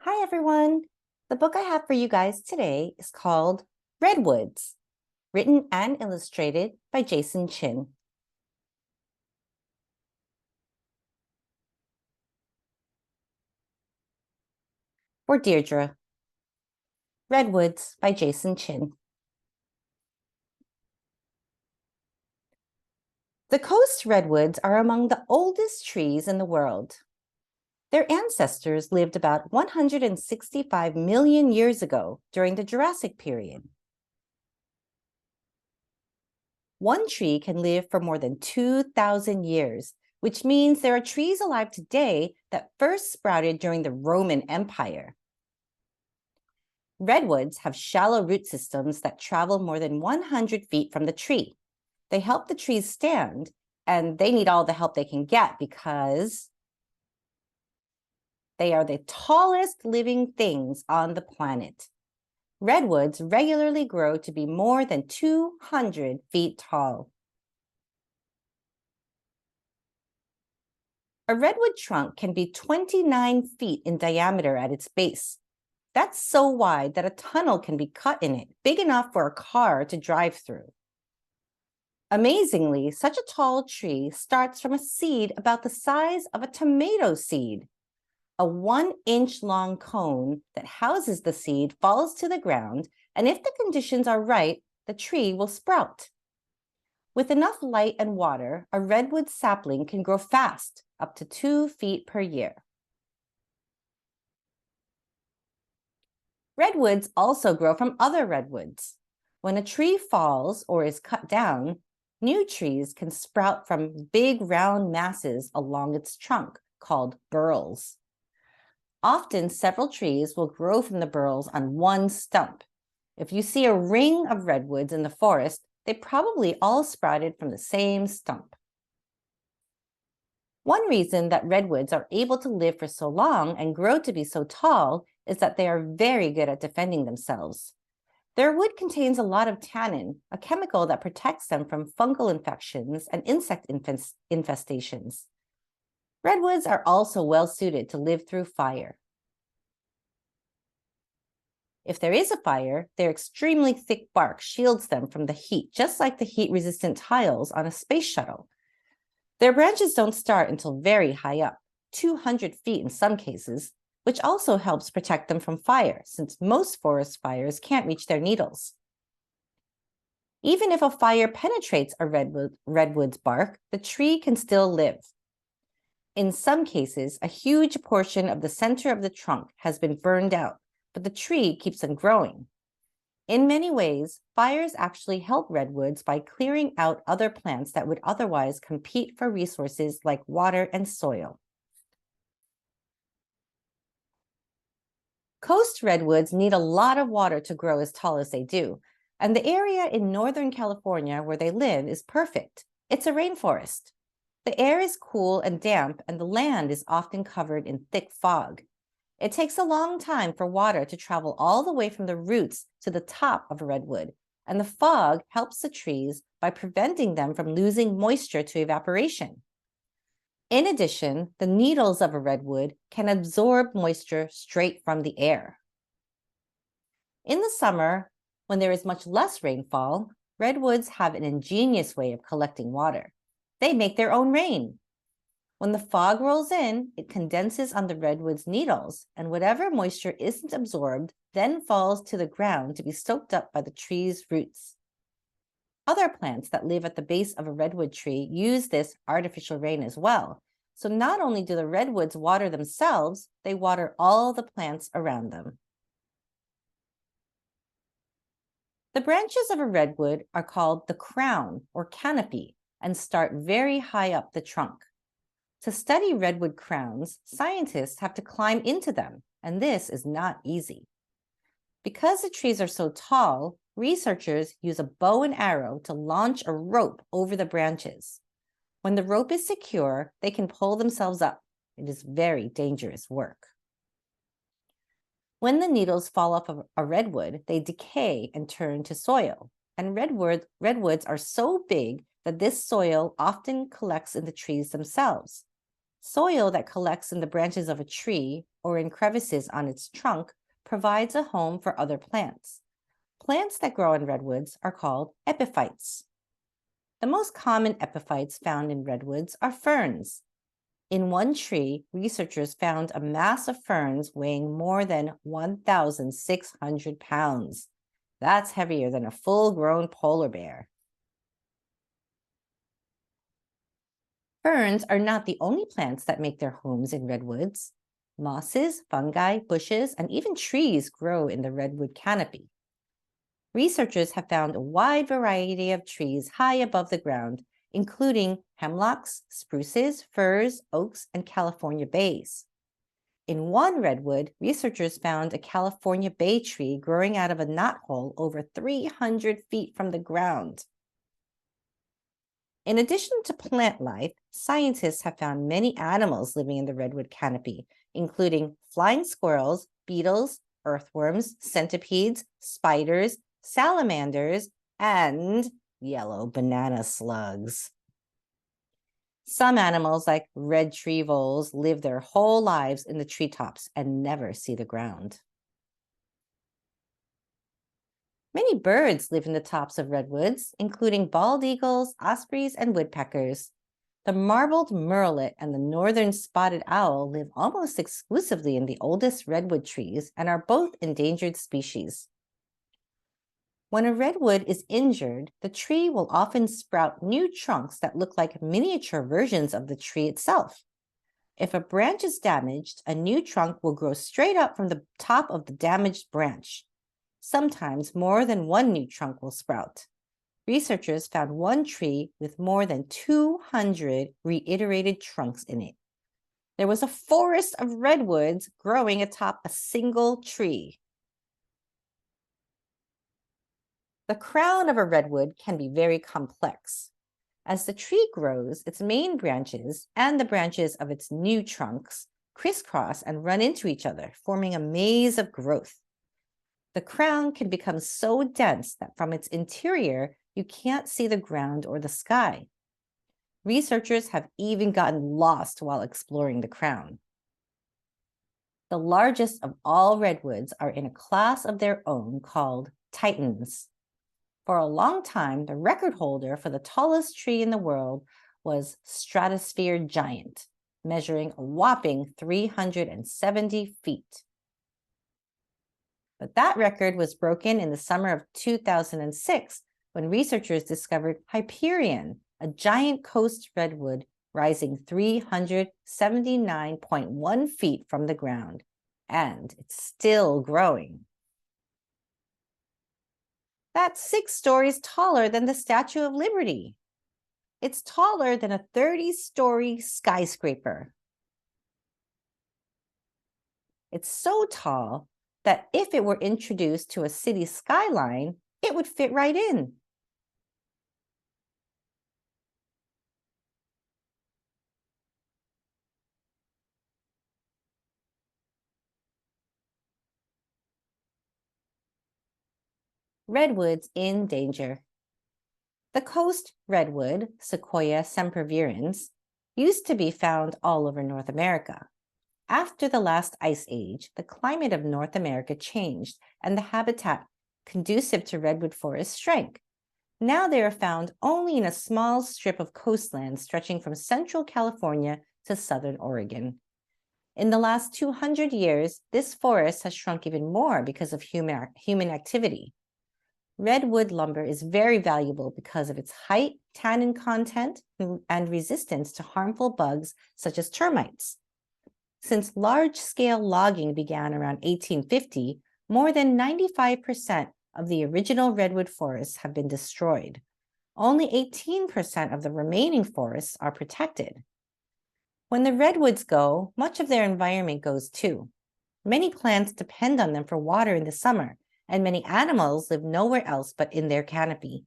Hi, everyone. The book I have for you guys today is called Redwoods, written and illustrated by Jason Chin. For Deirdre. Redwoods by Jason Chin. The coast redwoods are among the oldest trees in the world. Their ancestors lived about 165 million years ago during the Jurassic period. One tree can live for more than 2,000 years, which means there are trees alive today that first sprouted during the Roman Empire. Redwoods have shallow root systems that travel more than 100 feet from the tree. They help the trees stand, and they need all the help they can get because they are the tallest living things on the planet. Redwoods regularly grow to be more than 200 feet tall. A redwood trunk can be 29 feet in diameter at its base. That's so wide that a tunnel can be cut in it, big enough for a car to drive through. Amazingly, such a tall tree starts from a seed about the size of a tomato seed. A 1-inch long cone that houses the seed falls to the ground, and if the conditions are right, the tree will sprout. With enough light and water, a redwood sapling can grow fast, up to 2 feet per year. Redwoods also grow from other redwoods. When a tree falls or is cut down, new trees can sprout from big round masses along its trunk, called burls. Often, several trees will grow from the burls on one stump. If you see a ring of redwoods in the forest, they probably all sprouted from the same stump. One reason that redwoods are able to live for so long and grow to be so tall is that they are very good at defending themselves. Their wood contains a lot of tannin, a chemical that protects them from fungal infections and insect infestations. Redwoods are also well suited to live through fire. If there is a fire, their extremely thick bark shields them from the heat, just like the heat-resistant tiles on a space shuttle. Their branches don't start until very high up, 200 feet in some cases, which also helps protect them from fire, since most forest fires can't reach their needles. Even if a fire penetrates a redwood's bark, the tree can still live. In some cases, a huge portion of the center of the trunk has been burned out, but the tree keeps on growing. In many ways, fires actually help redwoods by clearing out other plants that would otherwise compete for resources like water and soil. Coast redwoods need a lot of water to grow as tall as they do, and the area in Northern California where they live is perfect. It's a rainforest. The air is cool and damp, and the land is often covered in thick fog. It takes a long time for water to travel all the way from the roots to the top of a redwood, and the fog helps the trees by preventing them from losing moisture to evaporation. In addition, the needles of a redwood can absorb moisture straight from the air. In the summer, when there is much less rainfall, redwoods have an ingenious way of collecting water. They make their own rain. When the fog rolls in, it condenses on the redwood's needles, and whatever moisture isn't absorbed then falls to the ground to be soaked up by the tree's roots. Other plants that live at the base of a redwood tree use this artificial rain as well. So not only do the redwoods water themselves, they water all the plants around them. The branches of a redwood are called the crown or canopy and start very high up the trunk. To study redwood crowns, scientists have to climb into them, and this is not easy. Because the trees are so tall, researchers use a bow and arrow to launch a rope over the branches. When the rope is secure, they can pull themselves up. It is very dangerous work. When the needles fall off of a redwood, they decay and turn to soil. And redwoods are so big that this soil often collects in the trees themselves. Soil that collects in the branches of a tree or in crevices on its trunk provides a home for other plants. Plants that grow in redwoods are called epiphytes. The most common epiphytes found in redwoods are ferns. In one tree, researchers found a mass of ferns weighing more than 1,600 pounds. That's heavier than a full-grown polar bear. Ferns are not the only plants that make their homes in redwoods. Mosses, fungi, bushes, and even trees grow in the redwood canopy. Researchers have found a wide variety of trees high above the ground, including hemlocks, spruces, firs, oaks, and California bays. In one redwood, researchers found a California bay tree growing out of a knothole over 300 feet from the ground. In addition to plant life, scientists have found many animals living in the redwood canopy, including flying squirrels, beetles, earthworms, centipedes, spiders, salamanders, and yellow banana slugs. Some animals, like red tree voles, live their whole lives in the treetops and never see the ground. Many birds live in the tops of redwoods, including bald eagles, ospreys, and woodpeckers. The marbled murrelet and the northern spotted owl live almost exclusively in the oldest redwood trees and are both endangered species. When a redwood is injured, the tree will often sprout new trunks that look like miniature versions of the tree itself. If a branch is damaged, a new trunk will grow straight up from the top of the damaged branch. Sometimes more than one new trunk will sprout. Researchers found one tree with more than 200 reiterated trunks in it. There was a forest of redwoods growing atop a single tree. The crown of a redwood can be very complex. As the tree grows, its main branches and the branches of its new trunks crisscross and run into each other, forming a maze of growth. The crown can become so dense that from its interior, you can't see the ground or the sky. Researchers have even gotten lost while exploring the crown. The largest of all redwoods are in a class of their own called titans. For a long time, the record holder for the tallest tree in the world was Stratosphere Giant, measuring a whopping 370 feet. But that record was broken in the summer of 2006 when researchers discovered Hyperion, a giant coast redwood rising 379.1 feet from the ground. And it's still growing. That's 6 stories taller than the Statue of Liberty. It's taller than a 30-story skyscraper. It's so tall that if it were introduced to a city skyline, it would fit right in. Redwoods in danger. The coast redwood, Sequoia sempervirens, used to be found all over North America. After the last ice age, the climate of North America changed and the habitat conducive to redwood forests shrank. Now they are found only in a small strip of coastland stretching from central California to southern Oregon. In the last 200 years, this forest has shrunk even more because of human activity. Redwood lumber is very valuable because of its height, tannin content, and resistance to harmful bugs such as termites. Since large-scale logging began around 1850, more than 95% of the original redwood forests have been destroyed. Only 18% of the remaining forests are protected. When the redwoods go, much of their environment goes too. Many plants depend on them for water in the summer, and many animals live nowhere else but in their canopy.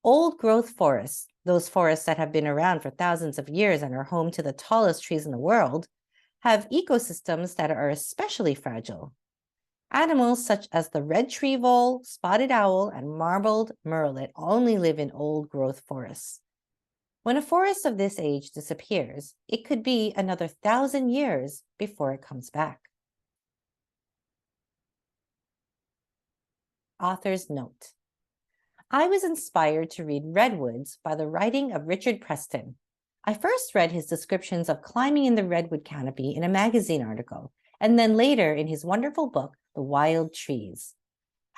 Old-growth forests, those forests that have been around for thousands of years and are home to the tallest trees in the world, have ecosystems that are especially fragile. Animals such as the red tree vole, spotted owl, and marbled murrelet only live in old-growth forests. When a forest of this age disappears, it could be another 1,000 years before it comes back. Author's note: I was inspired to read Redwoods by the writing of Richard Preston. I first read his descriptions of climbing in the redwood canopy in a magazine article, and then later in his wonderful book, The Wild Trees.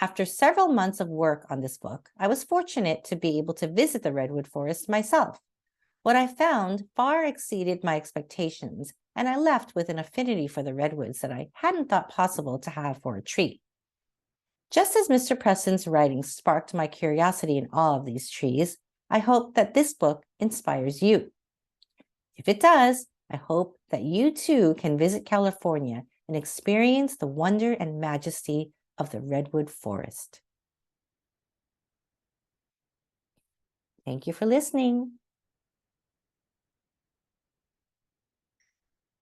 After several months of work on this book, I was fortunate to be able to visit the redwood forest myself. What I found far exceeded my expectations, and I left with an affinity for the redwoods that I hadn't thought possible to have for a tree. Just as Mr. Preston's writing sparked my curiosity in awe of these trees, I hope that this book inspires you. If it does, I hope that you too can visit California and experience the wonder and majesty of the redwood forest. Thank you for listening.